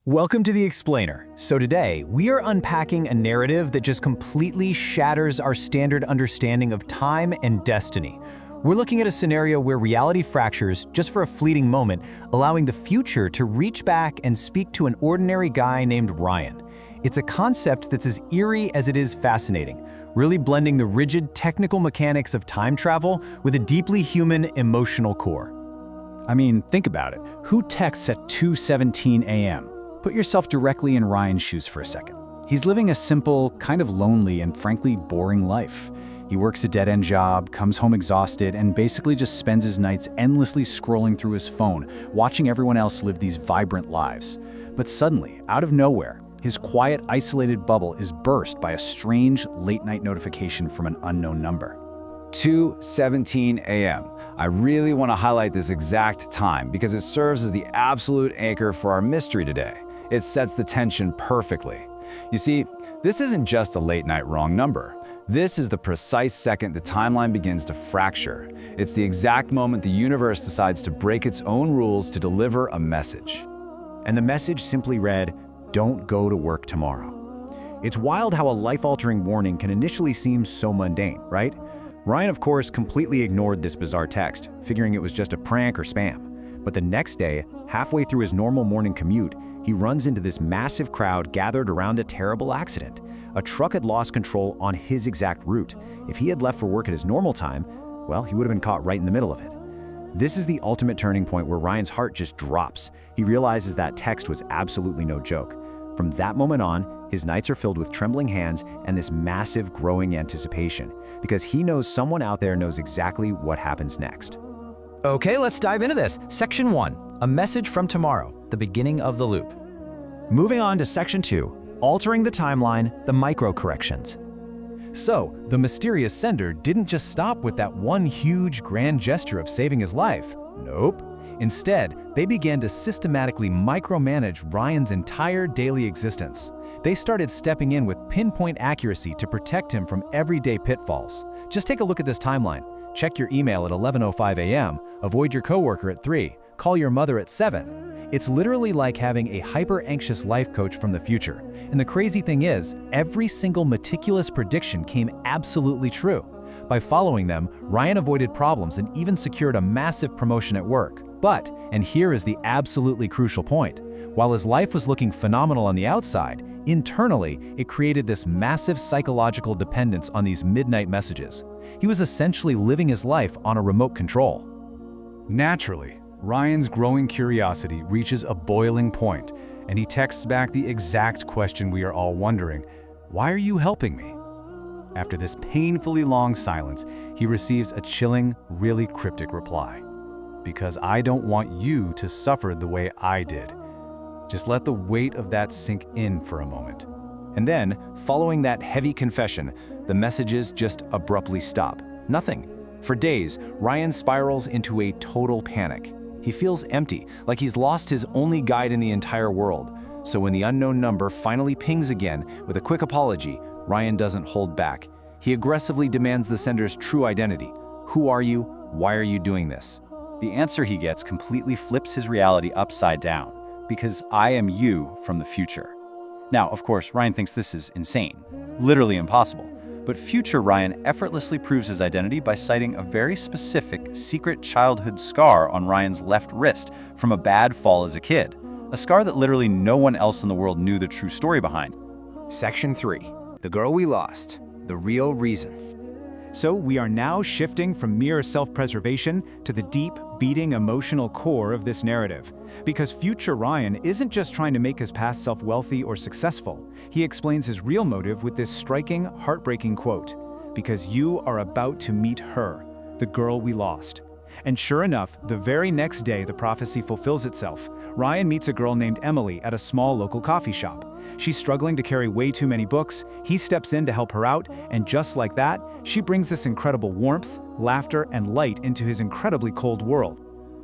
Welcome to The Explainer. So today, we are unpacking a narrative that just completely shatters our standard understanding of time and destiny. We're looking at a scenario where reality fractures just for a fleeting moment, allowing the future to reach back and speak to an ordinary guy named Ryan. It's a concept that's as eerie as it is fascinating, really blending the rigid technical mechanics of time travel with a deeply human, emotional core. I mean, think about it. Who texts at 2:17 a.m.? Put yourself directly in Ryan's shoes for a second. He's living a simple, kind of lonely, and frankly boring life. He works a dead-end job, comes home exhausted, and basically just spends his nights endlessly scrolling through his phone, watching everyone else live these vibrant lives. But suddenly, out of nowhere, his quiet, isolated bubble is burst by a strange, late-night notification from an unknown number. 2:17 a.m. I really want to highlight this exact time because it serves as the absolute anchor for our mystery today. It sets the tension perfectly. You see, this isn't just a late-night wrong number. This is the precise second the timeline begins to fracture. It's the exact moment the universe decides to break its own rules to deliver a message. And the message simply read, "Don't go to work tomorrow." It's wild how a life-altering warning can initially seem so mundane, right? Ryan, of course, completely ignored this bizarre text, figuring it was just a prank or spam. But the next day, halfway through his normal morning commute, he runs into this massive crowd gathered around a terrible accident. A truck had lost control on his exact route. If he had left for work at his normal time, well, he would have been caught right in the middle of it. This is the ultimate turning point where Ryan's heart just drops. He realizes that text was absolutely no joke. From that moment on, his nights are filled with trembling hands and this massive growing anticipation, because he knows someone out there knows exactly what happens next. Okay, let's dive into this. Section 1, a message from tomorrow, the beginning of the loop. Moving on to Section 2, altering the timeline, the micro-corrections. So, the mysterious sender didn't just stop with that one huge grand gesture of saving his life. Nope. Instead, they began to systematically micromanage Ryan's entire daily existence. They started stepping in with pinpoint accuracy to protect him from everyday pitfalls. Just take a look at this timeline. Check your email at 11:05 a.m., avoid your coworker at 3, call your mother at 7. It's literally like having a hyper-anxious life coach from the future. And the crazy thing is, every single meticulous prediction came absolutely true. By following them, Ryan avoided problems and even secured a massive promotion at work. But, and here is the absolutely crucial point, while his life was looking phenomenal on the outside, internally, it created this massive psychological dependence on these midnight messages. He was essentially living his life on a remote control. Naturally, Ryan's growing curiosity reaches a boiling point, and he texts back the exact question we are all wondering: why are you helping me? After this painfully long silence, he receives a chilling, really cryptic reply. Because I don't want you to suffer the way I did. Just let the weight of that sink in for a moment. And then, following that heavy confession, the messages just abruptly stop. Nothing. For days, Ryan spirals into a total panic. He feels empty, like he's lost his only guide in the entire world. So when the unknown number finally pings again with a quick apology, Ryan doesn't hold back. He aggressively demands the sender's true identity. Who are you? Why are you doing this? The answer he gets completely flips his reality upside down. Because I am you from the future. Now, of course, Ryan thinks this is insane, literally impossible. But future Ryan effortlessly proves his identity by citing a very specific, secret childhood scar on Ryan's left wrist from a bad fall as a kid. A scar that literally no one else in the world knew the true story behind. Section 3, the girl we lost, the real reason. So we are now shifting from mere self-preservation to the deep, beating emotional core of this narrative. Because future Ryan isn't just trying to make his past self wealthy or successful. He explains his real motive with this striking, heartbreaking quote: "Because you are about to meet her, the girl we lost." And sure enough, the very next day the prophecy fulfills itself. Ryan meets a girl named Emily at a small local coffee shop. She's struggling to carry way too many books. He steps in to help her out, and just like that, she brings this incredible warmth, laughter, and light into his incredibly cold world.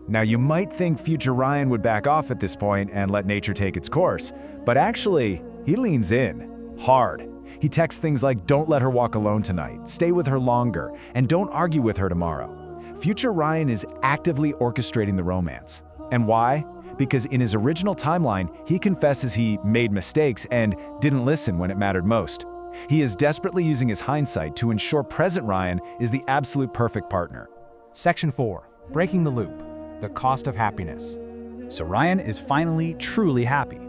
Now you might think future Ryan would back off at this point and let nature take its course, but actually, he leans in, hard. He texts things like, "Don't let her walk alone tonight, stay with her longer, and don't argue with her tomorrow." Future Ryan is actively orchestrating the romance. And why? because in his original timeline, he confesses he made mistakes and didn't listen when it mattered most. He is desperately using his hindsight to ensure present Ryan is the absolute perfect partner. Section 4. Breaking the loop. The cost of happiness. So Ryan is finally truly happy.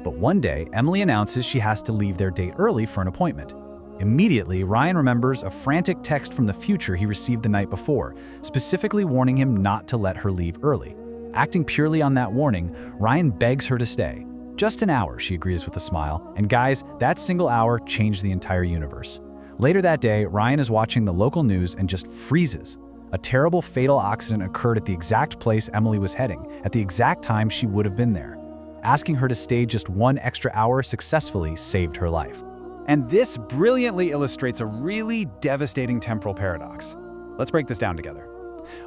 But one day, Emily announces she has to leave their date early for an appointment. Immediately, Ryan remembers a frantic text from the future he received the night before, specifically warning him not to let her leave early. Acting purely on that warning, Ryan begs her to stay. Just an hour, she agrees with a smile, and guys, that single hour changed the entire universe. Later that day, Ryan is watching the local news and just freezes. A terrible fatal accident occurred at the exact place Emily was heading, at the exact time she would have been there. Asking her to stay just 1 extra hour successfully saved her life. And this brilliantly illustrates a really devastating temporal paradox. Let's break this down together.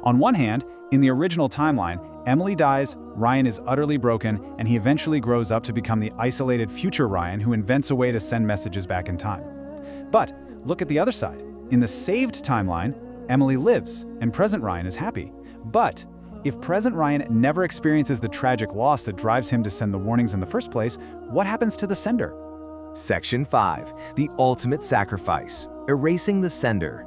On one hand, in the original timeline, Emily dies, Ryan is utterly broken, and he eventually grows up to become the isolated future Ryan who invents a way to send messages back in time. But look at the other side. In the saved timeline, Emily lives, and present Ryan is happy. But if present Ryan never experiences the tragic loss that drives him to send the warnings in the first place, what happens to the sender? Section 5. The ultimate sacrifice. Erasing the sender.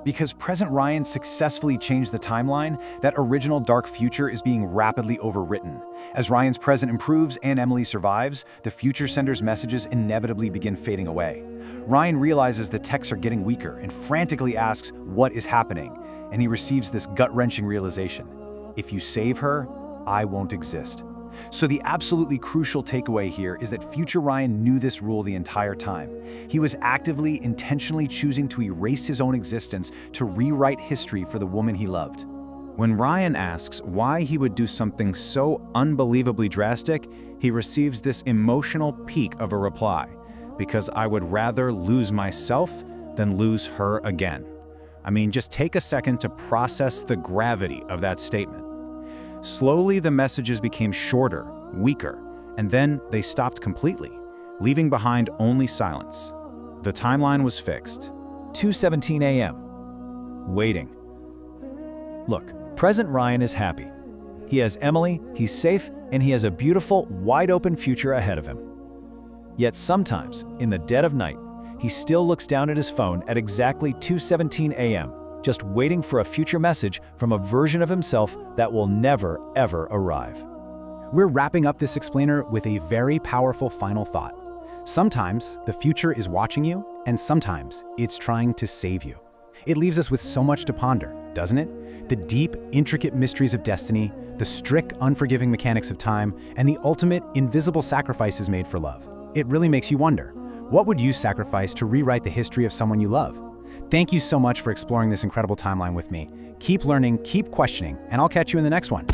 Because present Ryan successfully changed the timeline, that original dark future is being rapidly overwritten. As Ryan's present improves and Emily survives, the future sender's messages inevitably begin fading away. Ryan realizes the texts are getting weaker and frantically asks what is happening, and he receives this gut-wrenching realization. If you save her, I won't exist. So the absolutely crucial takeaway here is that future Ryan knew this rule the entire time. He was actively, intentionally choosing to erase his own existence to rewrite history for the woman he loved. When Ryan asks why he would do something so unbelievably drastic, he receives this emotional peak of a reply, because I would rather lose myself than lose her again. I mean, just take a second to process the gravity of that statement. Slowly, the messages became shorter, weaker, and then they stopped completely, leaving behind only silence. The timeline was fixed. 2:17 a.m. Waiting. Look, present Ryan is happy. He has Emily, he's safe, and he has a beautiful, wide-open future ahead of him. Yet sometimes, in the dead of night, he still looks down at his phone at exactly 2:17 a.m., just waiting for a future message from a version of himself that will never, ever arrive. We're wrapping up this explainer with a very powerful final thought. Sometimes the future is watching you, and sometimes it's trying to save you. It leaves us with so much to ponder, doesn't it? The deep, intricate mysteries of destiny, the strict, unforgiving mechanics of time, and the ultimate, invisible sacrifices made for love. It really makes you wonder, what would you sacrifice to rewrite the history of someone you love? Thank you so much for exploring this incredible timeline with me. Keep learning, keep questioning, and I'll catch you in the next one.